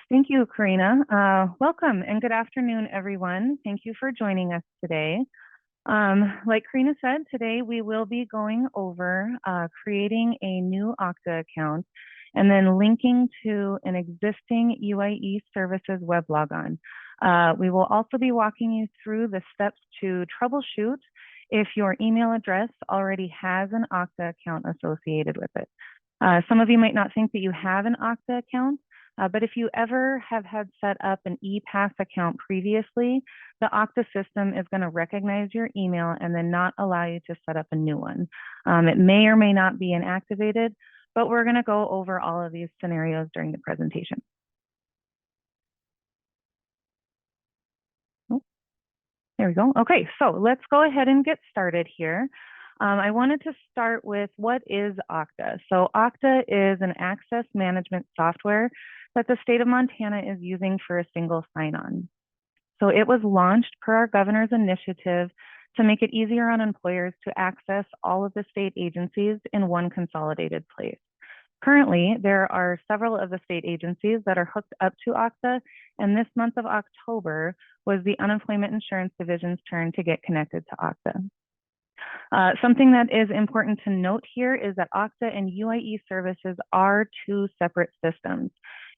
Thank you, Karina. Welcome and good afternoon, everyone. Thank you for joining us today. Like Karina said, today we will be going over creating a new Octa account and then linking to an existing UIE services web logon. We will also be walking you through the steps to troubleshoot if your email address already has an Octa account associated with it. Some of you might not think that you have an Octa account, but if you ever have had set up an ePass account previously, the Octa system is going to recognize your email and then not allow you to set up a new one. It may or may not be inactivated, but we're going to go over all of these scenarios during the presentation. Oh, there we go. Okay, so let's go ahead and get started here. I wanted to start with what is Octa. So Octa is an access management software that the state of Montana is using for a single sign-on. So it was launched per our governor's initiative to make it easier on employers to access all of the state agencies in one consolidated place. Currently, there are several of the state agencies that are hooked up to Octa, and this month of October was the Unemployment Insurance Division's turn to get connected to Octa. Something that is important to note here is that Octa and UIE services are two separate systems.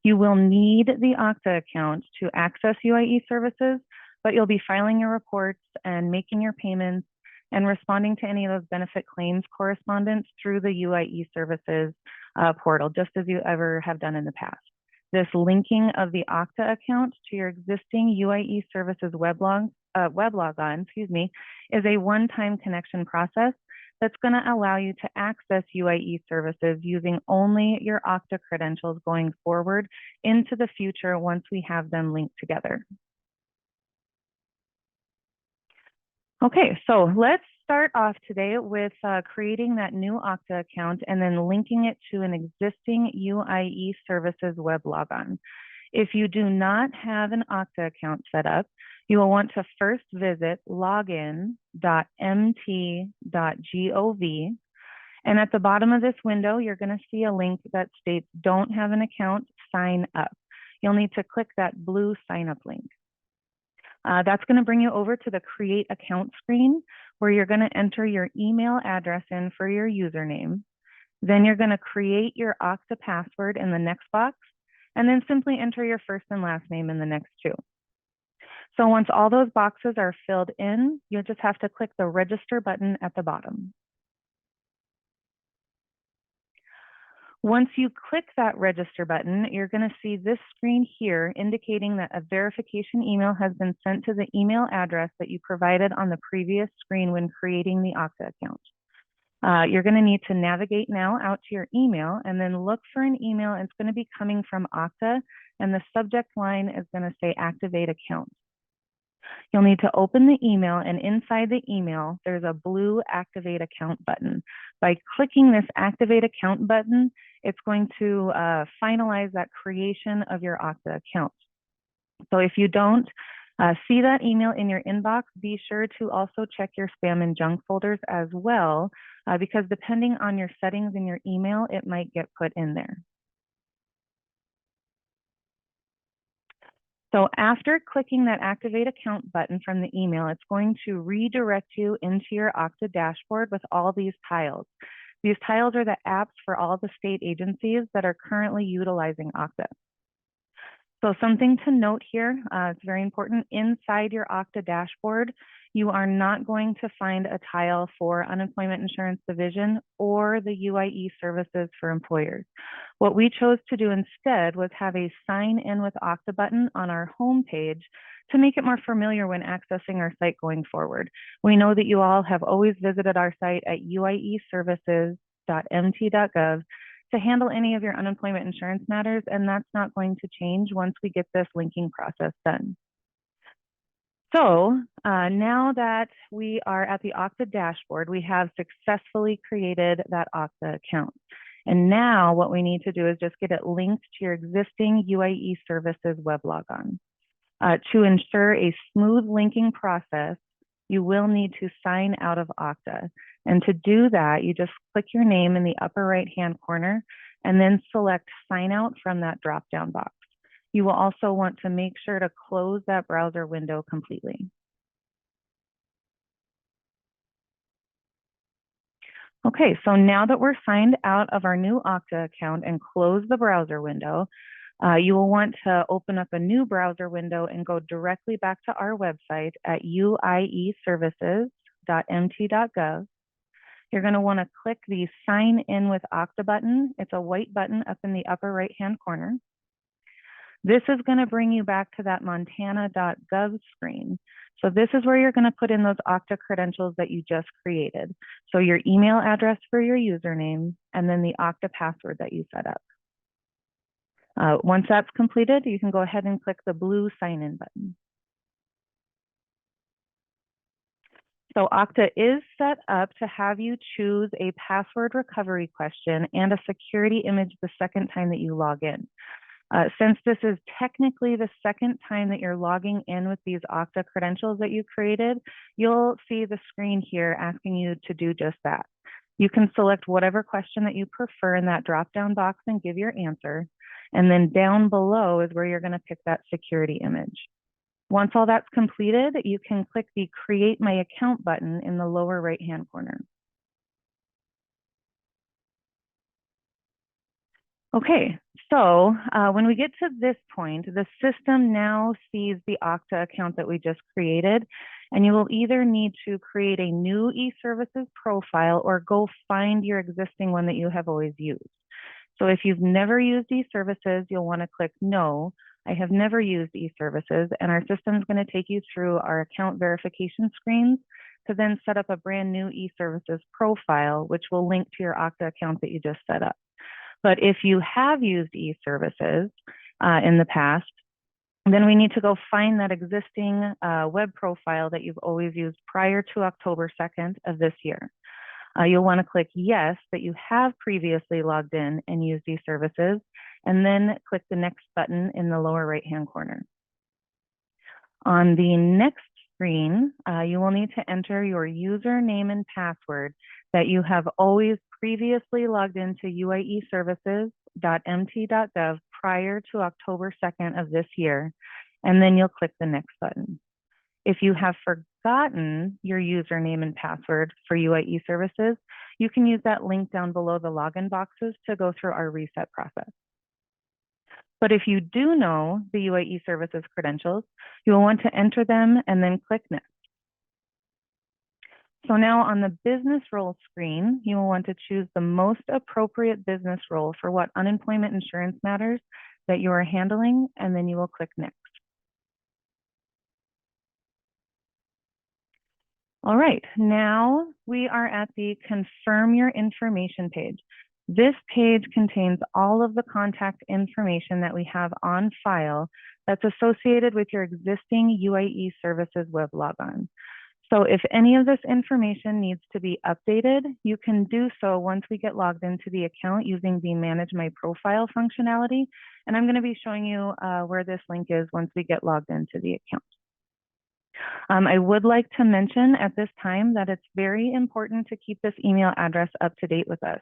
You will need the Octa account to access UIE services, but you'll be filing your reports and making your payments and responding to any of those benefit claims correspondence through the UIE services portal, just as you ever have done in the past. This linking of the Octa account to your existing UIE services web logon, is a one-time connection process that's going to allow you to access UIE services using only your Octa credentials going forward into the future once we have them linked together. Okay, so let's start off today with creating that new Octa account and then linking it to an existing UIE services web logon. If you do not have an Octa account set up, you will want to first visit login.mt.gov. And at the bottom of this window, you're going to see a link that states don't have an account, sign up. You'll need to click that blue sign up link. That's going to bring you over to the create account screen where you're going to enter your email address in for your username. Then you're going to create your Octa password in the next box and then simply enter your first and last name in the next two. So once all those boxes are filled in, you'll just have to click the register button at the bottom. Once you click that register button, you're going to see this screen here indicating that a verification email has been sent to the email address that you provided on the previous screen when creating the Octa account. You're going to need to navigate now out to your email and then look for an email. It's going to be coming from Octa, and the subject line is going to say activate account. You'll need to open the email, and inside the email, there's a blue activate account button. By clicking this activate account button, it's going to finalize that creation of your Octa account. So if you don't see that email in your inbox, be sure to also check your spam and junk folders as well, because depending on your settings in your email, it might get put in there. So after clicking that activate account button from the email, it's going to redirect you into your Octa dashboard with all these tiles. These tiles are the apps for all the state agencies that are currently utilizing Octa. So something to note here, it's very important, inside your Octa dashboard, you are not going to find a tile for Unemployment Insurance Division or the UIE services for employers. What we chose to do instead was have a sign in with Octa button on our home page to make it more familiar when accessing our site going forward. We know that you all have always visited our site at uieservices.mt.gov to handle any of your unemployment insurance matters, and that's not going to change once we get this linking process done. So now that we are at the Octa dashboard, we have successfully created that Octa account. And now what we need to do is just get it linked to your existing UIE services web logon. To ensure a smooth linking process, you will need to sign out of Octa. And to do that, you just click your name in the upper right-hand corner and then select sign out from that drop-down box. You will also want to make sure to close that browser window completely. Okay, so now that we're signed out of our new Okta account and close the browser window, you will want to open up a new browser window and go directly back to our website at uieservices.mt.gov. You're going to want to click the Sign In with Okta button. It's a white button up in the upper right-hand corner. This is going to bring you back to that montana.gov screen. So this is where you're going to put in those Okta credentials that you just created. So your email address for your username, and then the Okta password that you set up. Once that's completed, you can go ahead and click the blue Sign In button. So Okta is set up to have you choose a password recovery question and a security image the second time that you log in. Since this is technically the second time that you're logging in with these Okta credentials that you created, you'll see the screen here asking you to do just that. You can select whatever question that you prefer in that drop-down box and give your answer. And then down below is where you're going to pick that security image. Once all that's completed, you can click the Create My Account button in the lower right-hand corner. Okay, so when we get to this point, the system now sees the Okta account that we just created, and you will either need to create a new eServices profile or go find your existing one that you have always used. So if you've never used eServices, you'll want to click No, I have never used eServices, and our system is going to take you through our account verification screens to then set up a brand new eServices profile, which will link to your Okta account that you just set up. But if you have used eServices in the past, then we need to go find that existing web profile that you've always used prior to October 2nd of this year. You'll want to click Yes that you have previously logged in and used eServices, and then click the Next button in the lower right-hand corner. On the next screen, you will need to enter your username and password that you have always previously logged into uieservices.mt.gov prior to October 2nd of this year, and then you'll click the Next button. If you have forgotten your username and password for UI eServices, you can use that link down below the login boxes to go through our reset process. But if you do know the UI eServices credentials, you will want to enter them and then click Next. So now on the business role screen, you will want to choose the most appropriate business role for what unemployment insurance matters that you are handling, and then you will click Next. All right, now we are at the Confirm Your Information page. This page contains all of the contact information that we have on file that's associated with your existing UIE Services web logon. So if any of this information needs to be updated, you can do so once we get logged into the account using the Manage My Profile functionality. And I'm going to be showing you where this link is once we get logged into the account. I would like to mention at this time that it's very important to keep this email address up to date with us.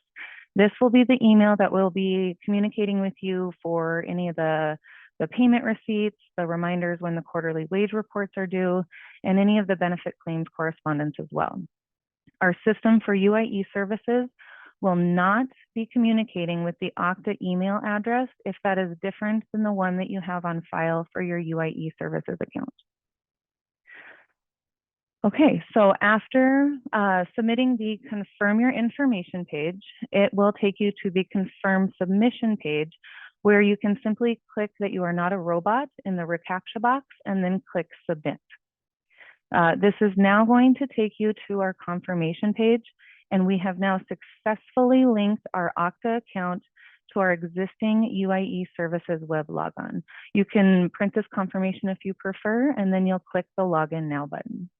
This will be the email that will be communicating with you for any of the payment receipts, the reminders when the quarterly wage reports are due, and any of the benefit claims correspondence as well. Our system for UIE services will not be communicating with the Okta email address if that is different than the one that you have on file for your UIE services account. Okay, so after submitting the Confirm Your Information page, it will take you to the Confirm Submission page, where you can simply click that you are not a robot in the reCAPTCHA box and then click Submit. This is now going to take you to our confirmation page, and we have now successfully linked our Okta account to our existing UIE Services web logon. You can print this confirmation if you prefer, and then you'll click the Login Now button.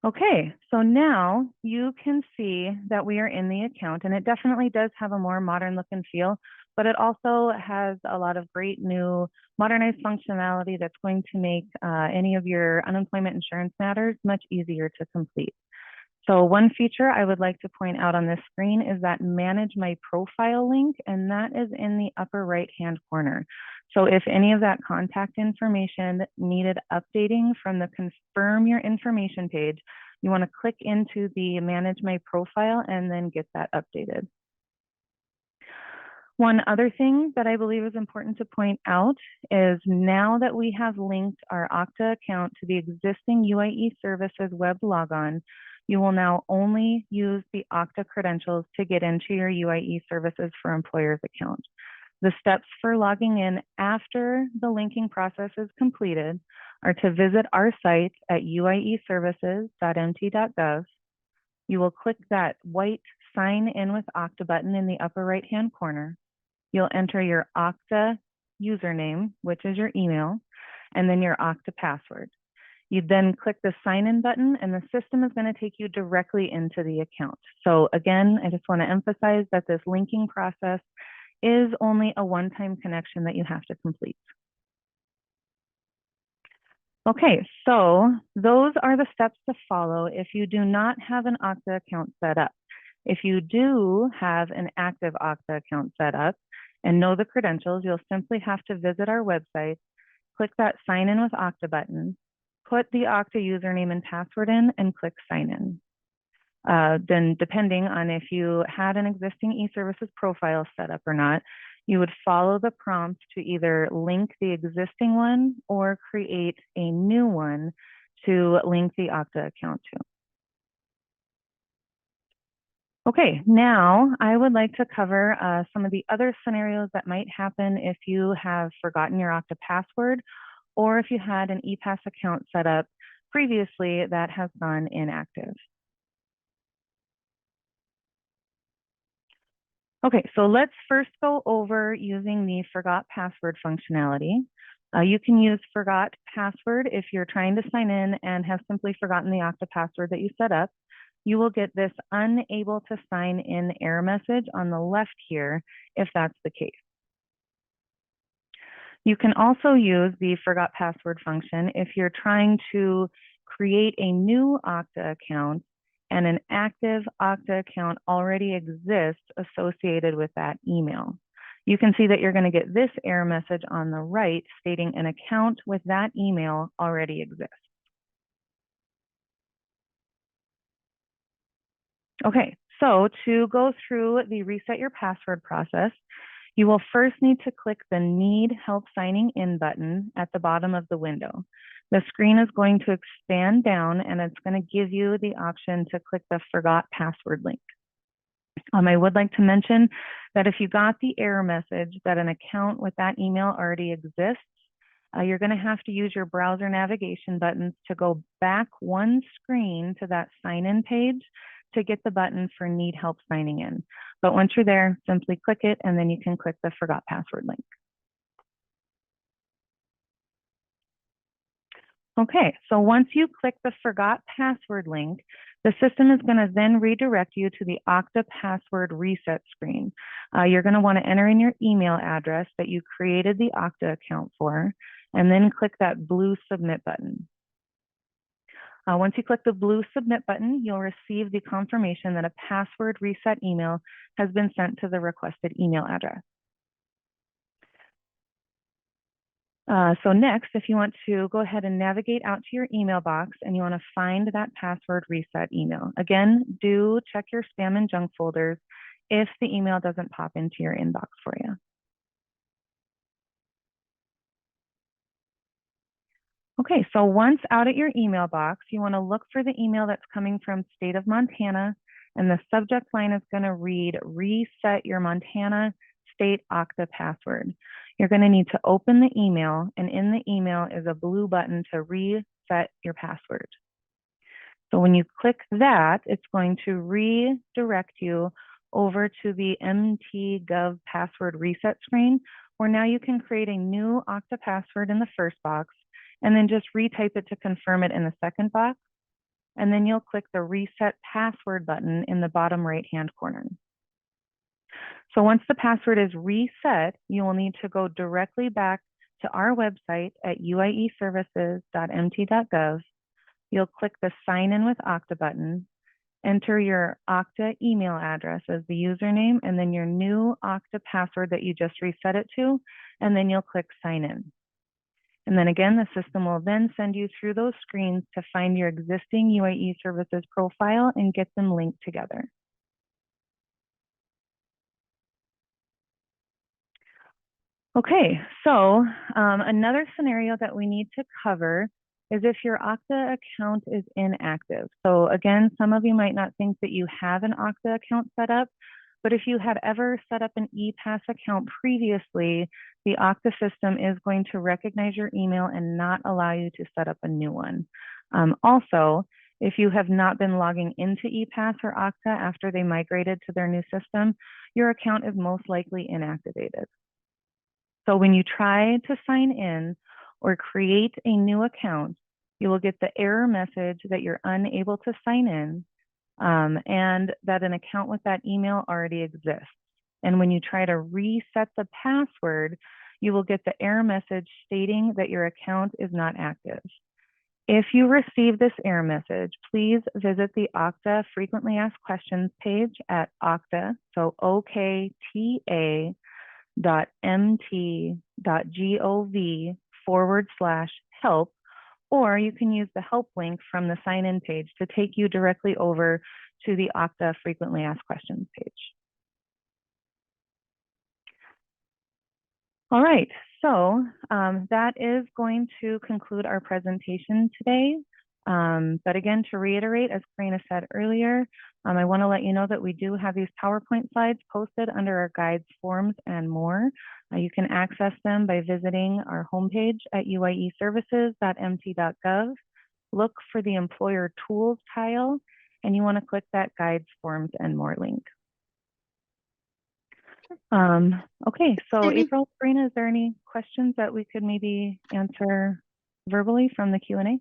Okay, so now you can see that we are in the account, and it definitely does have a more modern look and feel, but it also has a lot of great new modernized functionality that's going to make any of your unemployment insurance matters much easier to complete. So one feature I would like to point out on this screen is that Manage My Profile link, and that is in the upper right-hand corner. So if any of that contact information needed updating from the Confirm Your Information page, you want to click into the Manage My Profile and then get that updated. One other thing that I believe is important to point out is now that we have linked our Octa account to the existing UIE Services web logon, you will now only use the Octa credentials to get into your UIE Services for Employers account. The steps for logging in after the linking process is completed are to visit our site at uieservices.mt.gov. You will click that white Sign in with Octa button in the upper right-hand corner. You'll enter your Octa username, which is your email, and then your Octa password. You then click the sign in button and the system is going to take you directly into the account. So again, I just want to emphasize that this linking process is only a one-time connection that you have to complete. Okay, so those are the steps to follow if you do not have an Octa account set up. If you do have an active Octa account set up and know the credentials, you'll simply have to visit our website, click that sign in with Octa button, put the Octa username and password in, and click sign in. Then depending on if you had an existing eServices profile set up or not, you would follow the prompt to either link the existing one or create a new one to link the Octa account to. Okay, now I would like to cover some of the other scenarios that might happen if you have forgotten your Octa password or if you had an ePass account set up previously that has gone inactive. Okay, so let's first go over using the forgot password functionality. You can use forgot password if you're trying to sign in and have simply forgotten the Octa password that you set up. You will get this unable to sign in error message on the left here if that's the case. You can also use the forgot password function if you're trying to create a new Octa account and an active Octa account already exists associated with that email. You can see that you're going to get this error message on the right stating an account with that email already exists. Okay, so to go through the reset your password process, you will first need to click the Need Help Signing In button at the bottom of the window. The screen is going to expand down and it's going to give you the option to click the Forgot Password link. I would like to mention that if you got the error message that an account with that email already exists, you're going to have to use your browser navigation buttons to go back one screen to that sign-in page to get the button for Need Help Signing In. But once you're there, simply click it and then you can click the Forgot Password link. Okay, so once you click the Forgot Password link, the system is going to then redirect you to the Octa Password Reset screen. You're going to want to enter in your email address that you created the Octa account for, and then click that blue Submit button. Once you click the blue Submit button, you'll receive the confirmation that a password reset email has been sent to the requested email address. So next, if you want to go ahead and navigate out to your email box and you want to find that password reset email. Again, do check your spam and junk folders if the email doesn't pop into your inbox for you. Okay, so once out at your email box, you want to look for the email that's coming from State of Montana, and the subject line is going to read Reset Your Montana State Octa Password. You're going to need to open the email, and in the email is a blue button to reset your password. So when you click that, it's going to redirect you over to the MT.gov password reset screen, where now you can create a new Octa password in the first box, and then just retype it to confirm it in the second box. And then you'll click the Reset Password button in the bottom right-hand corner. So once the password is reset, you will need to go directly back to our website at uieservices.mt.gov. You'll click the Sign In with Octa button, enter your Okta email address as the username and then your new Okta password that you just reset it to, and then you'll click sign in. And then again, the system will then send you through those screens to find your existing UI eServices profile and get them linked together. Okay, so another scenario that we need to cover is if your Okta account is inactive. So again, some of you might not think that you have an Okta account set up, but if you had ever set up an ePass account previously, the Okta system is going to recognize your email and not allow you to set up a new one. Also, if you have not been logging into ePass or Okta after they migrated to their new system, your account is most likely inactivated. So when you try to sign in or create a new account, you will get the error message that you're unable to sign in and that an account with that email already exists. And when you try to reset the password, you will get the error message stating that your account is not active. If you receive this error message, please visit the Okta Frequently Asked Questions page at Okta, so okta.mt.gov/help, or you can use the help link from the sign-in page to take you directly over to the Okta Frequently Asked Questions page. All right, so that is going to conclude our presentation today. But again, to reiterate, as Karina said earlier, I want to let you know that we do have these PowerPoint slides posted under our guides, forms, and more. You can access them by visiting our homepage at uieservices.mt.gov. Look for the Employer Tools tile, and you want to click that Guides, Forms, and More link. Okay, so April, Karina, is there any questions that we could maybe answer verbally from the Q&A?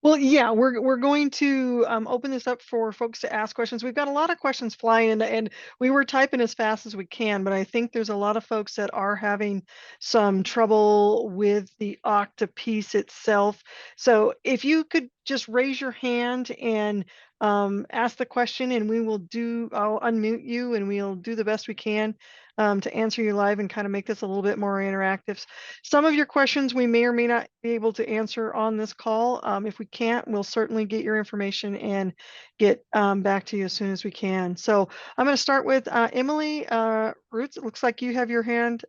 Well, yeah, we're going to open this up for folks to ask questions. We've got a lot of questions flying in, and we were typing as fast as we can, but I think there's a lot of folks that are having some trouble with the Okta piece itself. So if you could just raise your hand and ask the question, and I'll unmute you, and we'll do the best we can to answer you live and kind of make this a little bit more interactive. Some of your questions we may or may not be able to answer on this call. If we can't, we'll certainly get your information and get back to you as soon as we can. So I'm going to start with Emily Roots. It looks like you have your hand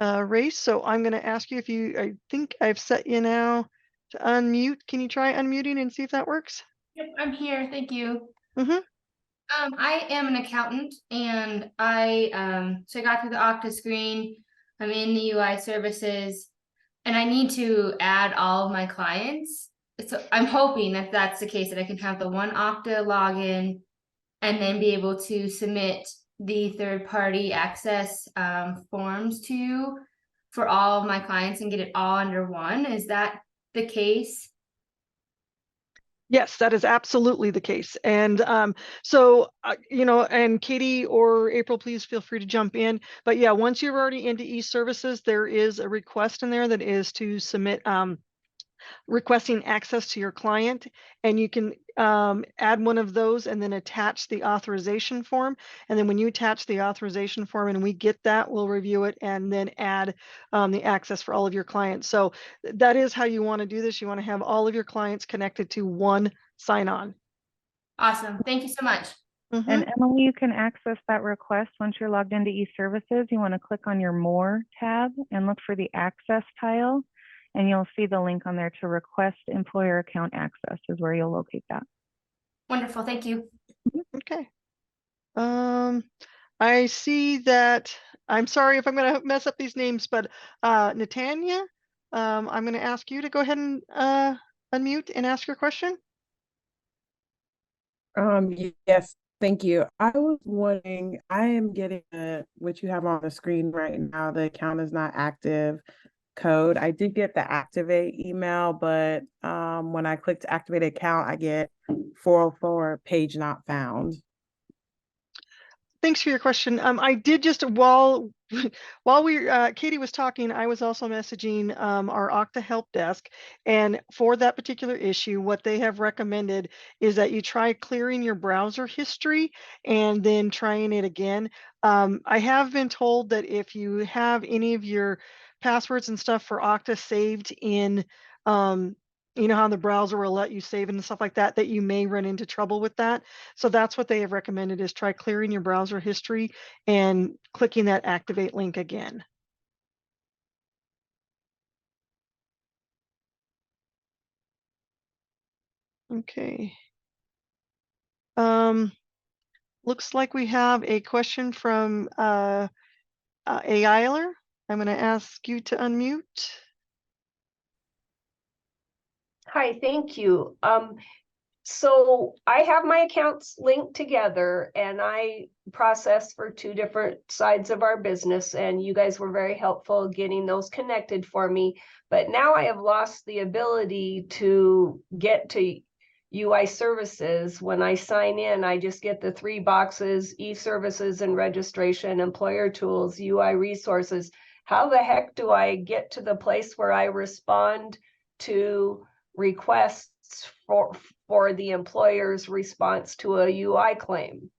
raised. So I'm going to ask you I think I've set you now to unmute. Can you try unmuting and see if that works? Yep, I'm here. Thank you. Mm-hmm. I am an accountant, and I got through the Okta screen. I'm in the UI services, and I need to add all of my clients. So I'm hoping that that's the case, that I can have the one Okta login and then be able to submit the third-party access forms to you for all of my clients and get it all under one. Is that the case? Yes, that is absolutely the case. And and Katie or April, please feel free to jump in. But yeah, once you're already into eServices, there is a request in there that is to submit requesting access to your client, and you can add one of those and then attach the authorization form. And then when you attach the authorization form and we get that, we'll review it and then add the access for all of your clients. So that is how you want to do this. You want to have all of your clients connected to one sign-on. Awesome. Thank you so much. Mm-hmm. And Emily, you can access that request once you're logged into eServices. You want to click on your More tab and look for the Access tile, and you'll see the link on there to request employer account access is where you'll locate that. Wonderful. Thank you. Okay. I see that, I'm sorry if I'm going to mess up these names, but Natanya, I'm going to ask you to go ahead and unmute and ask your question. Yes, thank you. I was wondering, I am getting what you have on the screen right now, the account is not active code. I did get the activate email, but when I click to activate account, I get 404 page not found. Thanks for your question. I did just, while while Katie was talking, I was also messaging our Okta help desk, and for that particular issue, what they have recommended is that you try clearing your browser history and then trying it again. I have been told that if you have any of your passwords and stuff for Okta saved in, you know how the browser will let you save it and stuff like that, that you may run into trouble with that. So that's what they have recommended, is try clearing your browser history and clicking that activate link again. Okay. Looks like we have a question from A. Eiler. I'm going to ask you to unmute. Hi, thank you. So I have my accounts linked together and I process for 2 different sides of our business, and you guys were very helpful getting those connected for me. But now I have lost the ability to get to UI services. When I sign in, I just get the 3 boxes: eServices and registration, employer tools, UI resources. How the heck do I get to the place where I respond to requests for the employer's response to a UI claim?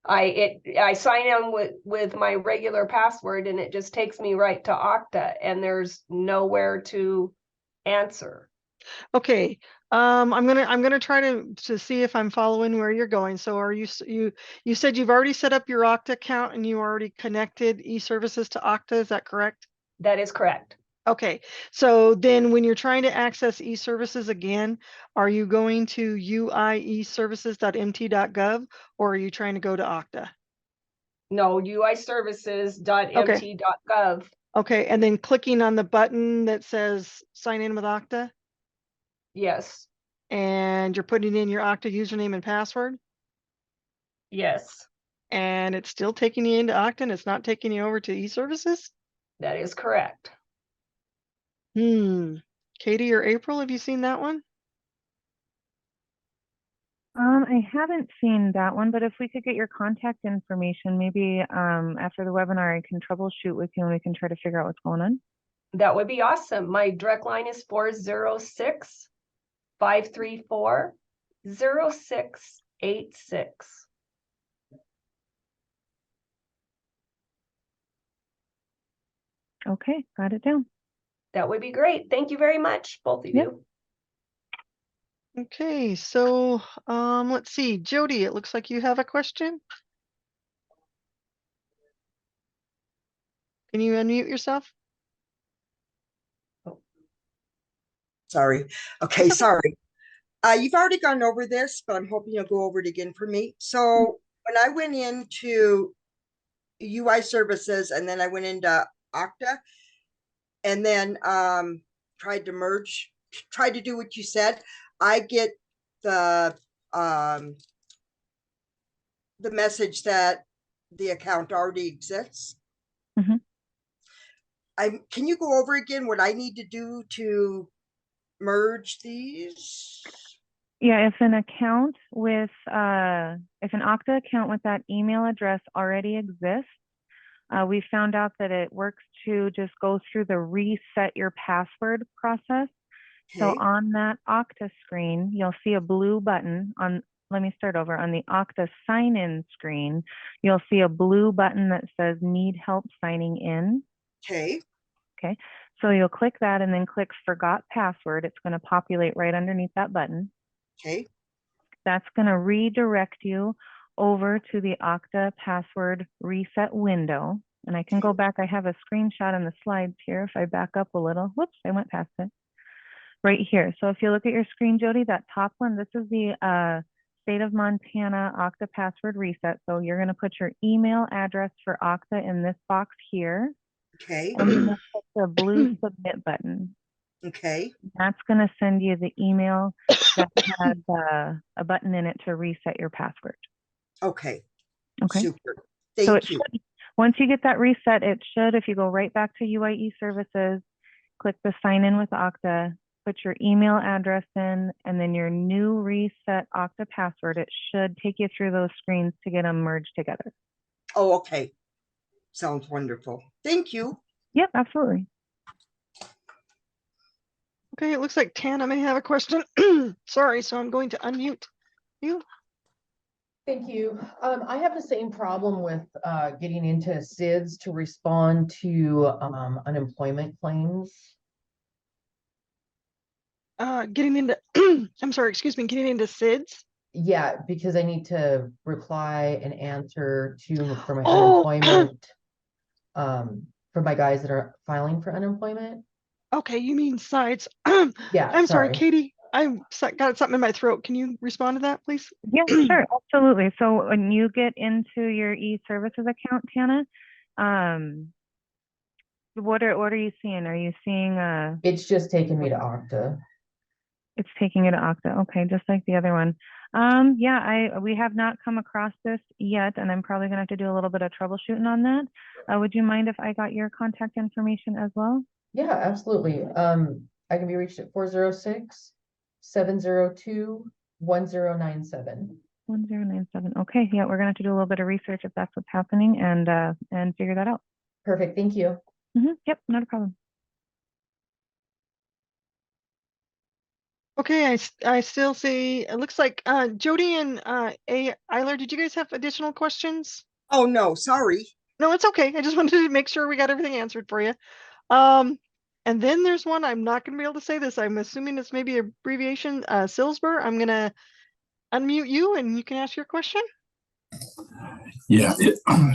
I sign in with my regular password and it just takes me right to Okta, and there's nowhere to answer. Okay. I'm gonna try to see if I'm following where you're going. So are you said you've already set up your Okta account and you already connected eServices to Okta, is that correct? That is correct. Okay, so then when you're trying to access eServices again, are you going to uieservices.mt.gov or are you trying to go to Okta? No, uiservices.mt.gov. Okay, and then clicking on the button that says sign in with Okta, Yes. and you're putting in your Okta username and password, Yes, and it's still taking you into Okta and it's not taking you over to eServices? that is correct. Katie or April, have you seen that one? I haven't seen that one, but if we could get your contact information, maybe after the webinar, I can troubleshoot with you and we can try to figure out what's going on. That would be awesome. My direct line is 406-534-0686. Okay, got it down. That would be great. Thank you very much, both of you. Okay, so let's see, Jody, it looks like you have a question. Can you unmute yourself? Sorry. Okay, sorry. You've already gone over this, but I'm hoping you'll go over it again for me. So when I went into UI services and then I went into Okta and then tried to do what you said, I get the message that the account already exists. Mhm. Can you go over again what I need to do to merge these? Yeah, if an account with, if an Okta account with that email address already exists, we found out that it works to just go through the reset your password process. So Okay. on that Okta screen, you'll see a blue button on, let me start over. On the Okta sign-in screen, you'll see a blue button that says need help signing in. Okay. Okay, so you'll click that and then click forgot password. It's going to populate right underneath that button. Okay. That's going to redirect you over to the Okta password reset window. And I can go back. I have a screenshot in the slides here. If I back up a little, whoops, I went past it. Right here. So if you look at your screen, Jody, that top one, this is the state of Montana Okta password reset. So you're going to put your email address for Okta in this box here. Okay. And then click the blue submit button. Okay. That's going to send you the email that has a button in it to reset your password. Okay. Okay. Super. So Thank you. once you get that reset, it should, if you go right back to UI eServices, click the sign in with Okta, put your email address in, and then your new reset Okta password, it should take you through those screens to get them merged together. Oh, okay. Sounds wonderful. Thank you. Yep, absolutely. Okay, it looks like Tana may have a question. Sorry, so I'm going to unmute you. Thank you. I have the same problem with getting into SIDS to respond to unemployment claims. Getting into, I'm sorry, excuse me, getting into SIDS. Yeah, because I need to reply and answer for my Oh. unemployment, for my guys that are filing for unemployment. Okay, you mean sites. Yeah, I'm sorry, sorry. Katie. Got something in my throat. Can you respond to that, please? Yeah, sure, absolutely. So when you get into your eServices account, Tana, what are you seeing? Are you seeing It's just taking me to Octa. it's taking you to Octa. Okay, just like the other one. Yeah, we have not come across this yet, and I'm probably gonna have to do a little bit of troubleshooting on that. Would you mind if I got your contact information as well? Yeah, absolutely. I can be reached at 406-702-1097. 1097. Okay, yeah, we're gonna have to do a little bit of research if that's what's happening and figure that out. Perfect, thank you. Yep, not a problem. Okay, I still see, it looks like Jody and Eiler, did you guys have additional questions? Oh, no, sorry. No, it's okay. I just wanted to make sure we got everything answered for you. And then there's one, I'm not going to be able to say this. I'm assuming it's maybe abbreviation, Silsber. I'm going to unmute you and you can ask your question. Yeah,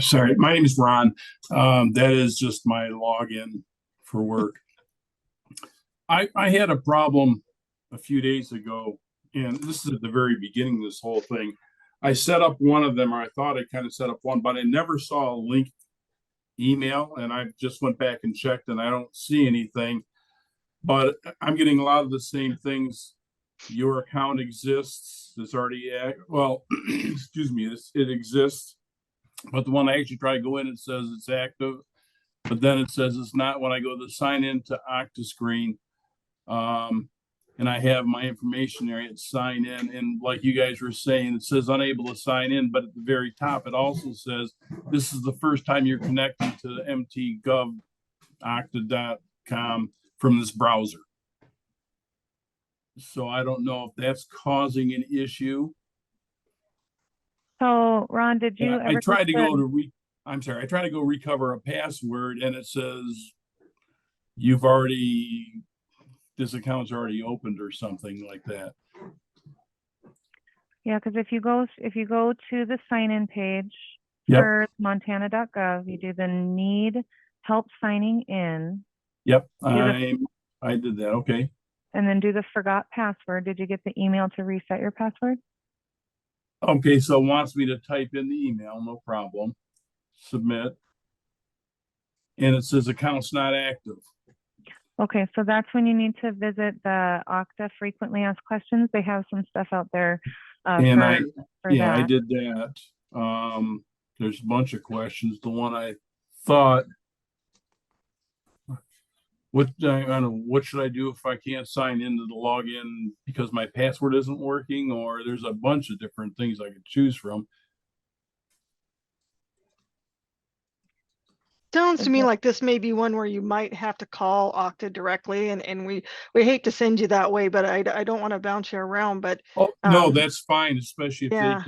sorry, my name is Ron. That is just my login for work. I had a problem a few days ago, and this is at the very beginning of this whole thing. I set up one of them, or I thought I kind of set up one, but I never saw a link email, and I just went back and checked, and I don't see anything. But I'm getting a lot of the same things. Your account exists. It's already well, excuse me. It exists, but the one I actually try to go in, it says it's active, but then it says it's not when I go to sign into Octa screen. And I have my information there, it's sign in, and like you guys were saying, it says unable to sign in, but at the very top, it also says this is the first time you're connecting to the mtgov.octa.com from this browser. So I don't know if that's causing an issue. So Ron, did you ever I tried to go to I tried to go recover a password, and it says you've already, this account's already opened or something like that. Yeah, because if you go to the sign-in page Yep. for montana.gov, you do the need help signing in. Yep, I did that. Okay. And then do the forgot password. Did you get the email to reset your password? Okay, so it wants me to type in the email, no problem. Submit. And it says account's not active. Okay, so that's when you need to visit the Octa frequently asked questions. They have some stuff out there And for that. I did that. There's a bunch of questions. The one I thought, I don't know, what should I do if I can't sign into the login because my password isn't working? Or there's a bunch of different things I could choose from. Sounds to me like this may be one where you might have to call Octa directly, and we hate to send you that way, but I don't want to bounce you around. But no, that's fine, especially if yeah.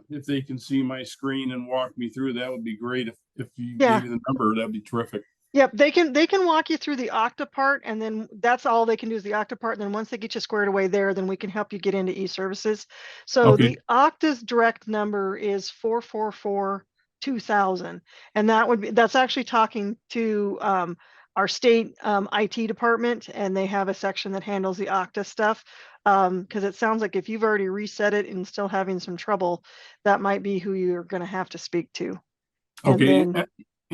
they can see my screen and walk me through. That would be great. If you Yeah. gave me the number, that'd be terrific. Yep, they can walk you through the Octa part, and then that's all they can do is the Octa part. And then once they get you squared away there, then we can help you get into eServices. So Okay. the Octa's direct number is 444-2000, and that's actually talking to our state IT department, and they have a section that handles the Octa stuff. Because it sounds like if you've already reset it and still having some trouble, that might be who you're going to have to speak to. Okay.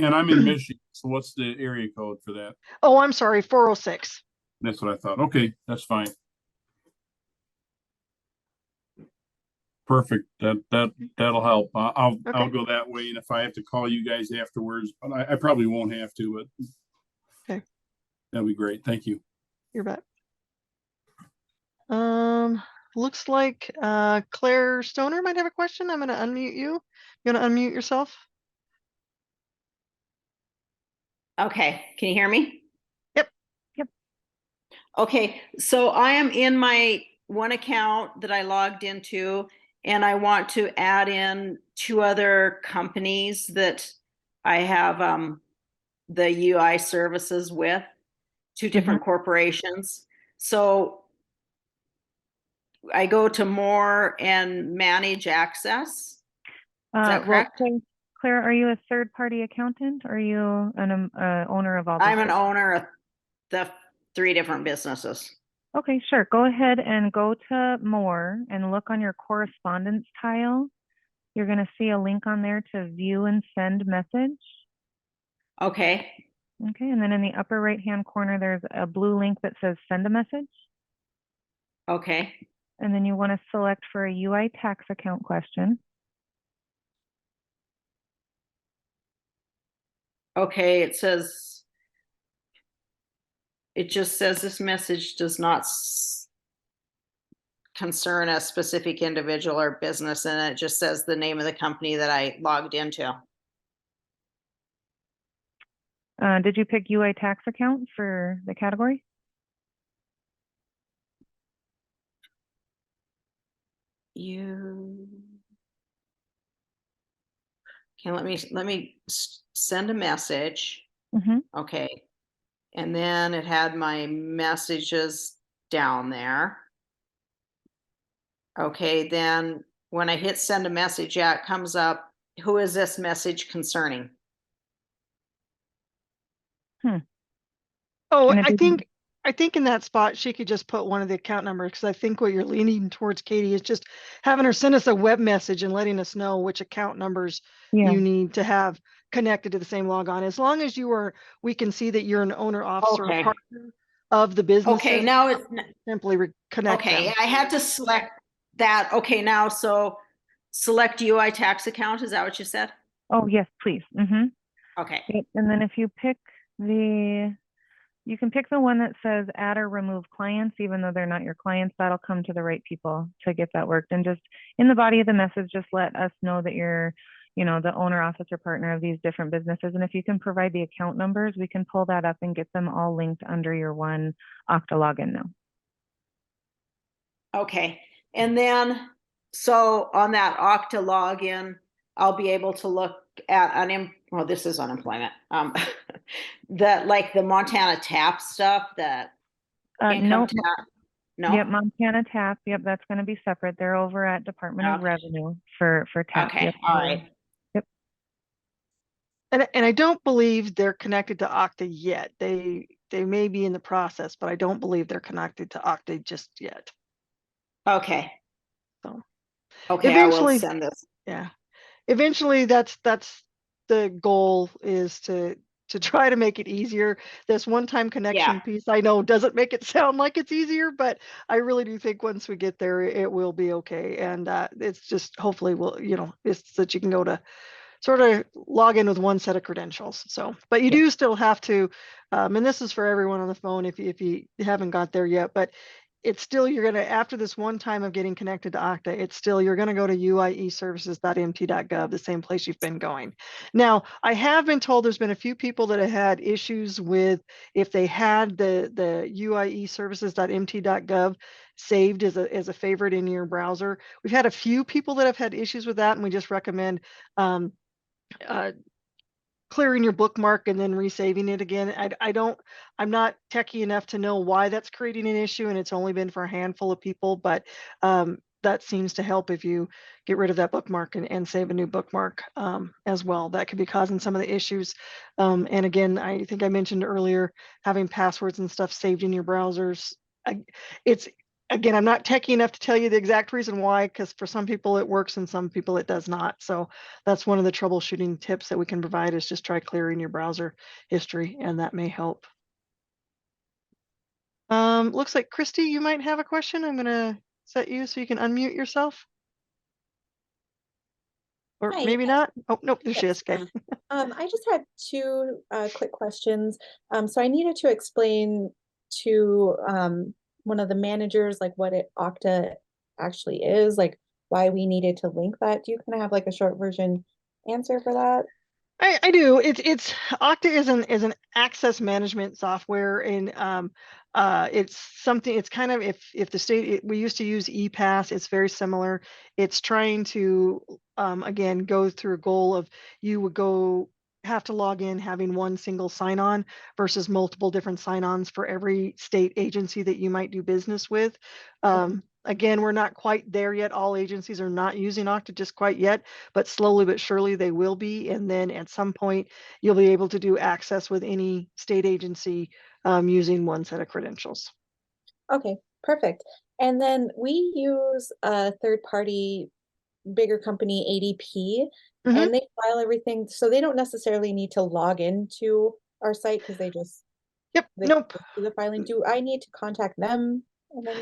And I'm in Michigan, so what's the area code for that? Oh, I'm sorry, 406. That's what I thought. Okay, that's fine. Perfect. That'll help. I'll go that way, and if I have to call you guys afterwards, but I probably won't have to. But okay, that'd be great. Thank you. You're bet. Looks like Claire Stoner might have a question. I'm going to unmute you. You want to unmute yourself? Okay, can you hear me? Yep. Yep. Okay, so I am in my one account that I logged into, and I want to add in 2 other companies that I have the UI services with, 2 different corporations. So I go to more and manage access. Is that correct? Well, Claire, are you a third-party accountant or are you an owner of all I'm an businesses? owner of the 3 different businesses. Okay, sure. Go ahead and go to more and look on your correspondence tile. You're going to see a link on there to view and send message. Okay. Okay, and then in the upper right-hand corner, there's a blue link that says send a message. Okay. And then you want to select for a UI tax account question. Okay, it just says this message does not concern a specific individual or business, and it just says the name of the company that I logged into. Did you pick UI tax account for the category? Okay, let me send a message. Okay, and then it had my messages down there. Okay, then when I hit send a message, yeah, it comes up, who is this message concerning? Oh, And it doesn't- I think in that spot, she could just put one of the account numbers, because I think what you're leaning towards, Katie, is just having her send us a web message and letting us know which account numbers Yeah. you need to have connected to the same logon. As long as we can see that you're an owner, officer, or Okay. partner of the business. Okay, now it's Simply connect okay. them. I had to select that. Okay, now so select UI tax account. Is that what you said? Oh, yes, please. Okay. Yep. And then if you pick you can pick the one that says add or remove clients, even though they're not your clients. That'll come to the right people to get that worked. And just in the body of the message, just let us know that you're, the owner, officer, partner of these different businesses. And if you can provide the account numbers, we can pull that up and get them all linked under your one Okta login now. Okay. And then, so on that Okta login, I'll be able to look at well, this is unemployment. That like the Montana TAP stuff, that income Nope. tax. No. Yep, Montana TAP. Yep, that's going to be separate. They're over at Department of Okay. Revenue for TAP. Okay. Yep. All right. Yep. And I don't believe they're connected to Okta yet. They may be in the process, but I don't believe they're connected to Okta just yet. Okay. So okay, eventually, I will send this. Yeah. Eventually that's the goal, is to try to make it easier. This one-time connection piece, I know, doesn't make it sound like it's easier, but I really do think once we get there, it will be okay. And it's just hopefully it's that you can go to sort of log in with one set of credentials. So, but you do still have to, and this is for everyone on the phone if you haven't got there yet, but it's still, you're going to, after this one time of getting connected to Okta, it's still, you're going to go to uieservices.mt.gov, the same place you've been going. Now, I have been told there's been a few people that have had issues with, if they had the uieservices.mt.gov saved as a favorite in your browser. We've had a few people that have had issues with that, and we just recommend clearing your bookmark and then resaving it again. I'm not techie enough to know why that's creating an issue, and it's only been for a handful of people, but that seems to help if you get rid of that bookmark and save a new bookmark as well. That could be causing some of the issues. And again, I think I mentioned earlier, having passwords and stuff saved in your browsers. Again, I'm not techie enough to tell you the exact reason why, because for some people it works and some people it does not. So that's one of the troubleshooting tips that we can provide, is just try clearing your browser history, and that may help. Looks like Christy, you might have a question. I'm gonna set you so you can unmute yourself. Or Hi, maybe not. Oh, nope, there she is. Okay. I just had 2 quick questions. So I needed to explain to one of the managers like what Okta actually is, like why we needed to link that. Do you kind of have like a short version answer for that? I do. It's Okta is an access management software, and it's something. It's kind of if the state we used to use ePass, it's very similar. It's trying to again go through a goal of you would go have to log in having one single sign-on versus multiple different sign-ons for every state agency that you might do business with. Again, we're not quite there yet. All agencies are not using Okta just quite yet, but slowly but surely they will be. And then at some point, you'll be able to do access with any state agency using one set of credentials. Okay, perfect. And then we use a third party bigger company, ADP, and they file everything. So they don't necessarily need to log into our site because they just Nope. do the filing. Do I need to contact them?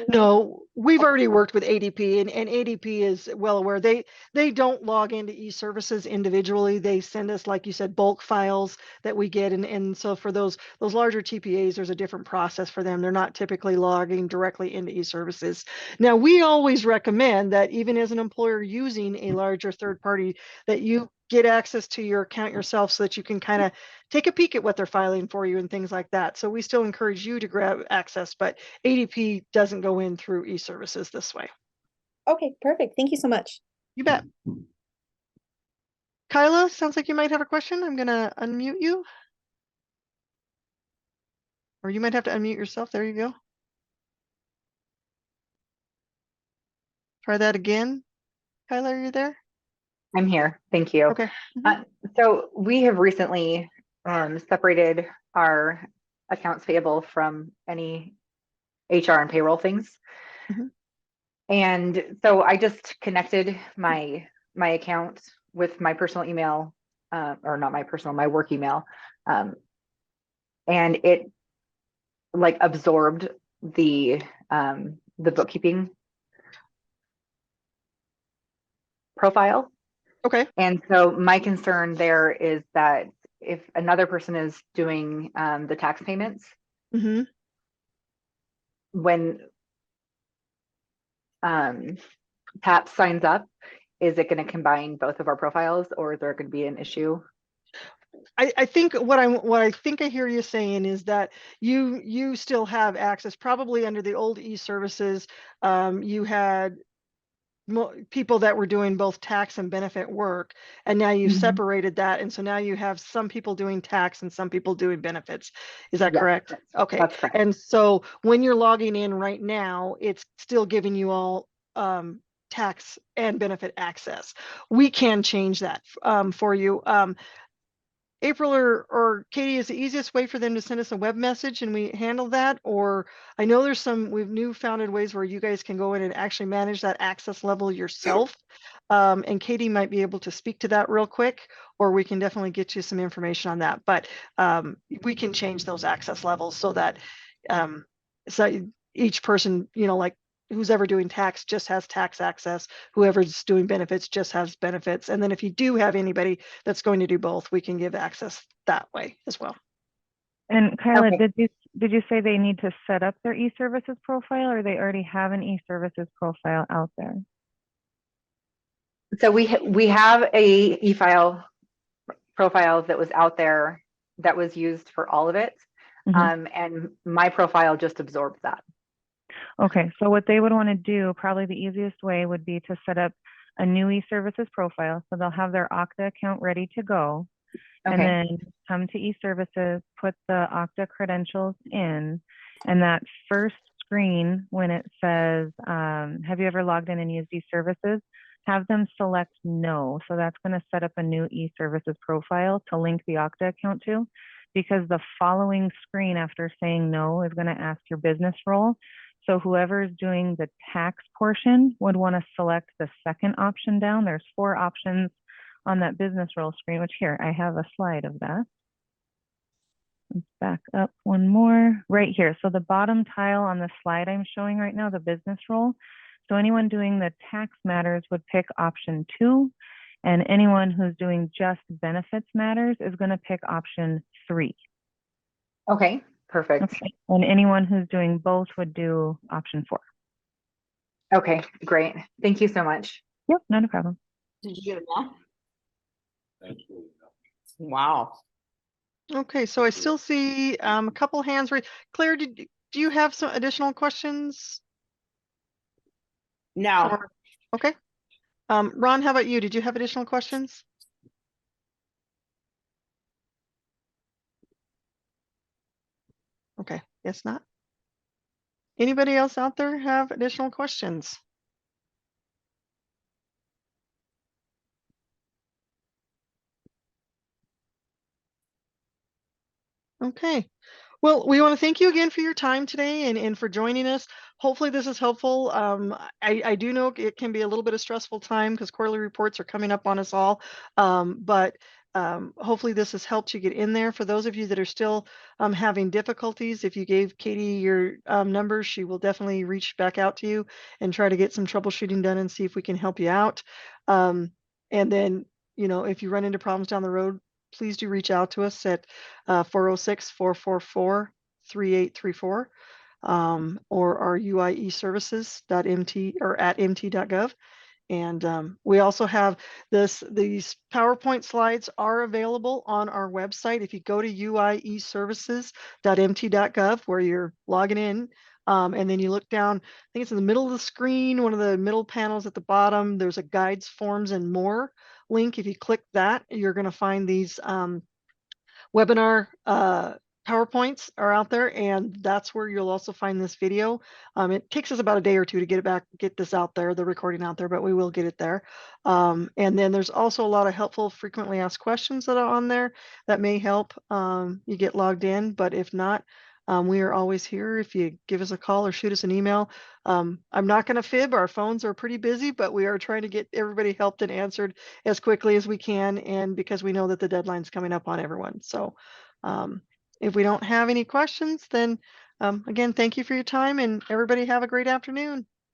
No, we've already worked with ADP, and ADP is well aware. They don't log into eServices individually. They send us, like you said, bulk files that we get, and so for those larger TPAs, there's a different process for them. They're not typically logging directly into eServices. Now, we always recommend that even as an employer using a larger third party, that you get access to your account yourself so that you can kind of take a peek at what they're filing for you and things like that. So we still encourage you to grab access, but ADP doesn't go in through eServices this way. Okay, perfect. Thank you so much. You bet. Kyla, sounds like you might have a question. I'm going to unmute you. Or you might have to unmute yourself. There you go. Try that again. Kyla, are you there? I'm here. Thank you. Okay. So we have recently separated our accounts payable from any HR and payroll things. And so I just connected my account with my personal email, or not my personal, my work email. And it like absorbed the bookkeeping profile. Okay. And so my concern there is that if another person is doing the tax payments, when TAP signs up, is it going to combine both of our profiles, or is there going to be an issue? I think what I think I hear you saying is that you still have access, probably under the old eServices. You had people that were doing both tax and benefit work, and now you've separated that, and so now you have some people doing tax and some people doing benefits. Is that correct? Okay. That's correct. And so when you're logging in right now, it's still giving you all tax and benefit access. We can change that for you. April or Katie, is the easiest way for them to send us a web message and we handle that? Or I know there's we've founded ways where you guys can go in and actually manage that access level yourself. And Katie might be able to speak to that real quick, or we can definitely get you some information on that. But we can change those access levels so that so each person, like who's ever doing tax just has tax access, whoever's doing benefits just has benefits. And then if you do have anybody that's going to do both, we can give access that way as well. And Kyla, did you say they need to set up their eServices profile, or they already have an eServices profile out there? So we have a eFile profile that was out there that was used for all of it. And my profile just absorbed that. Okay, so what they would want to do, probably the easiest way would be to set up a new eServices profile. So they'll have their Okta account ready to go. And then come to eServices, put the Okta credentials in, and that first screen when it says, have you ever logged in and used eServices? Have them select no. So that's going to set up a new eServices profile to link the Okta account to, because the following screen after saying no is going to ask your business role. So whoever's doing the tax portion would want to select the second option down. There's 4 options on that business role screen, which here, I have a slide of that. Let's back up one more right here. So the bottom tile on the slide I'm showing right now, the business role. So anyone doing the tax matters would pick option 2, and anyone who's doing just benefits matters is going to pick option 3. Okay, perfect. Okay. And anyone who's doing both would do option 4. Okay, great. Thank you so much. Yep, not a problem. Did you get it all? Wow. Okay, so I still see a couple hands raised. Claire, do you have some additional questions? No. Or- okay. Ron, how about you? Did you have additional questions? Okay, guess not. Anybody else out there have additional questions? Okay. Well, we want to thank you again for your time today and for joining us. Hopefully this is helpful. I do know it can be a little bit of stressful time because quarterly reports are coming up on us all. But hopefully this has helped you get in there. For those of you that are still having difficulties, if you gave Katie your numbers, she will definitely reach back out to you and try to get some troubleshooting done and see if we can help you out. And then, you know, if you run into problems down the road, please do reach out to us at 406-444-3834 or our UI eServices.mt or at mt.gov. And we also have these PowerPoint slides are available on our website. If you go to uieservices.mt.gov where you're logging in, and then you look down, I think it's in the middle of the screen, one of the middle panels at the bottom, there's a guides, forms, and more link. If you click that, you're going to find these webinar PowerPoints are out there, and that's where you'll also find this video. It takes us about a day or two to get this out there, the recording out there, but we will get it there. And then there's also a lot of helpful frequently asked questions that are on there that may help you get logged in, but if not, we are always here if you give us a call or shoot us an email. I'm not going to fib, our phones are pretty busy, but we are trying to get everybody helped and answered as quickly as we can, and because we know that the deadline's coming up on everyone. So if we don't have any questions, then again, thank you for your time, and everybody have a great afternoon.